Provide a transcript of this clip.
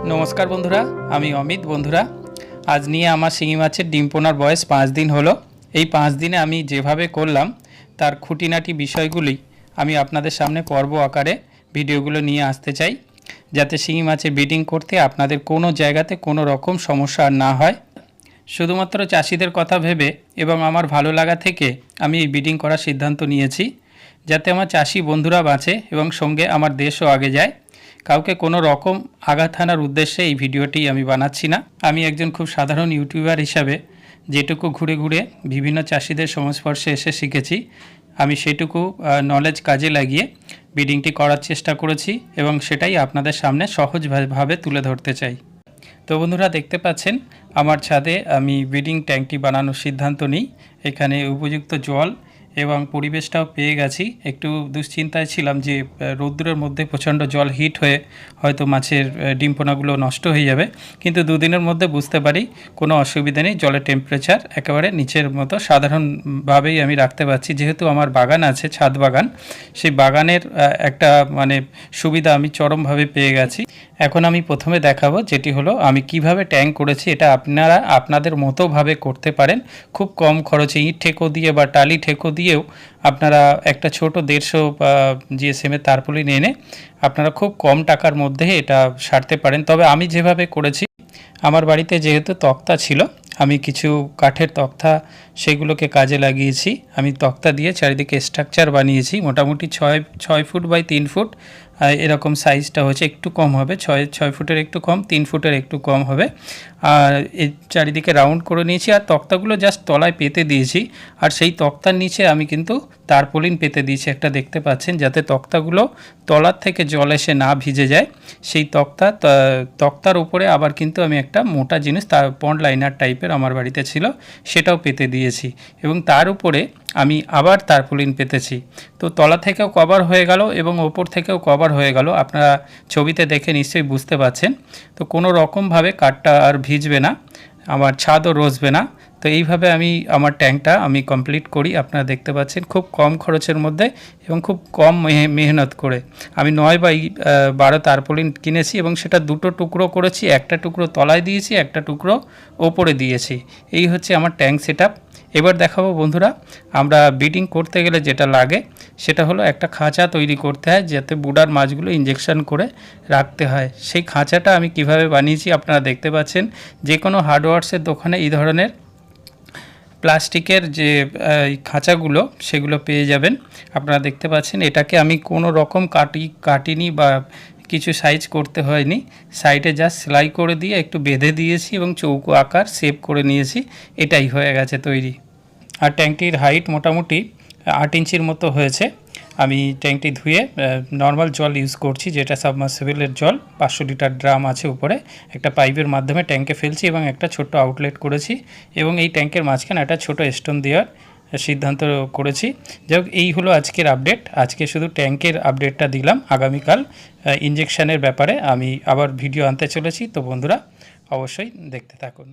नमस्कार बंधुरा आमी अमित बंधुरा आज निये आमार शिंगी माछेर डिम पोनार बयस 5 दिन हलो। এই 5 दिने आमी जेभावे करलाम तार खुঁটিনাটি বিষয়গুলি आमी आपनादेर सामने पर्व आकारे भिडियोगुलो निये आसते चाই যাতে শিঙি মাছের ব্রিডিং করতে আপনাদের কোনো জায়গাতে কোনো রকম সমস্যা না হয়। শুধুমাত্র চাষিদের কথা ভেবে এবং আমার ভালো লাগা থেকে আমি এই ব্রিডিং করার সিদ্ধান্ত নিয়েছি যাতে আমার চাষি বন্ধুরা বাঁচে এবং সঙ্গে আমার দেশও আগে যায়। কাউকে কোনো রকম আঘাত হানার উদ্দেশ্যে এই ভিডিওটি আমি বানাচ্ছি না। আমি একজন খুব সাধারণ ইউটিউবার হিসাবে যেটুকু ঘুরে ঘুরে বিভিন্ন চাষিদের সংস্পর্শে এসে শিখেছি আমি সেটুকু নলেজ কাজে লাগিয়ে ব্রিডিংটি করার চেষ্টা করেছি এবং সেটাই আপনাদের সামনে সহজভাবে তুলে ধরতে চাই। তো বন্ধুরা দেখতে পাচ্ছেন আমার ছাদে আমি ব্রিডিং ট্যাঙ্কটি বানানোর সিদ্ধান্ত নিই। এখানে উপযুক্ত জল এবং পরিবেশটাও পেয়ে গেছি। একটু দুশ্চিন্তায় ছিলাম যে রৌদ্রের মধ্যে প্রচণ্ড জল হিট হয়ে হয়তো মাছের ডিম পোনাগুলো নষ্ট হয়ে যাবে, কিন্তু দুদিনের মধ্যে বুঝতে পারি কোনো অসুবিধা নেই। জলের টেম্পারেচার একেবারে নিচের মতো সাধারণভাবেই আমি রাখতে পারছি। যেহেতু আমার বাগান আছে, ছাদ বাগান, সেই বাগানের একটা সুবিধা আমি চরমভাবে পেয়ে গেছি। এখন আমি প্রথমে দেখাবো যেটি হলো আমি কিভাবে ট্যাঙ্ক করেছি। এটা আপনারা আপনাদের মতোভাবে করতে পারেন। খুব কম খরচে ইট ঠেকো দিয়ে বা টালি ঠেকো দিয়েও আপনারা একটা ছোট 150 জিএসএমের তারপুলিন এনে আপনারা খুব কম টাকার মধ্যে এটা সারতে পারেন। তবে আমি যেভাবে করেছি, আমার বাড়িতে যেহেতু তক্তা ছিল, আমি কিছু কাঠের তক্তা সেগুলোকে কাজে লাগিয়েছি। আমি তক্তা দিয়ে চারিদিকে স্ট্রাকচার বানিয়েছি। মোটামুটি 6 ফুট বাই 3 ফুট এরকম সাইজটা হচ্ছে। একটু কম হবে, 6 ফুটের একটু কম, 3 ফুটের একটু কম হবে। আর এই চারিদিকে রাউন্ড করে নিয়েছি আর তক্তাগুলো জাস্ট তলায় পেতে দিয়েছি। আর সেই তক্তার নিচে আমি কিন্তু তারপলিন পেতে দিয়েছি একটা, দেখতে পাচ্ছেন, যাতে তক্তাগুলো তলার থেকে জল এসে না ভিজে যায়। সেই তক্তার উপরে আবার কিন্তু আমি একটা মোটা জিনিস, তার পন্ড লাইনার টাইপের আমার বাড়িতে ছিল, সেটাও পেতে দিয়েছি এবং তার উপরে আমি আবার তারপলিন পেতেছি। তো তলা থেকেও কভার হয়ে গেল এবং ওপর থেকেও কভার হয়ে গেল। আপনারা ছবিতে দেখে নিশ্চয়ই বুঝতে পারছেন। তো কোনো রকমভাবে কাঠটা আর ভিজবে না, আমার ছাদও রসবে না। তো এইভাবে আমি আমার ট্যাঙ্কটা আমি কমপ্লিট করি। আপনারা দেখতে পাচ্ছেন খুব কম খরচের মধ্যে এবং খুব কম মেহনত করে আমি 9 বাই 12 তারপলিন কিনেছি এবং সেটা দুটো টুকরো করেছি। একটা টুকরো তলায় দিয়েছি, একটা টুকরো ওপরে দিয়েছি। এই হচ্ছে আমার ট্যাঙ্ক সেটআপ। এবার দেখাবো বন্ধুরা, আমরা ব্রিডিং করতে গেলে যেটা লাগে সেটা হলো একটা খাঁচা তৈরি করতে হয় যাতে বুডার মাছগুলো ইঞ্জেকশন করে রাখতে হয়। সেই খাঁচাটা আমি কিভাবে বানিয়েছি আপনারা দেখতে পাচ্ছেন। যে কোনো হার্ডওয়্যার্সের দোকানে এই ধরনের প্লাস্টিকের যে খাঁচাগুলো সেগুলো পেয়ে যাবেন। আপনারা দেখতে পাচ্ছেন এটাকে আমি কোনো রকম কাটিনি বা কিছু সাইজ করতে হয়নি। সাইডে জাস্ট সেলাই করে দিয়ে একটু বেঁধে দিয়েছি এবং চৌকো আকার শেপ করে নিয়েছি। এটাই হয়ে গেছে তৈরি। আর ট্যাঙ্কটির হাইট মোটামুটি 8 ইঞ্চির মতো হয়েছে। আমি ট্যাঙ্কটি ধুয়ে নর্মাল জল ইউজ করছি, যেটা সাবমার্সিবলের জল। 500 লিটার ড্রাম আছে উপরে, একটা পাইপের মাধ্যমে ট্যাঙ্কে ফেলছি এবং একটা ছোট্ট আউটলেট করেছি এবং এই ট্যাঙ্কের মাঝখানে একটা ছোট স্টোন দেওয়ার সিদ্ধান্ত করেছি। যাই হোক, এই হলো আজকের আপডেট। আজকে শুধু ট্যাঙ্কের আপডেটটা দিলাম। আগামীকাল ইঞ্জেকশনের ব্যাপারে আমি আবার ভিডিও আনতে চলেছি। তো বন্ধুরা অবশ্যই দেখতে থাকুন।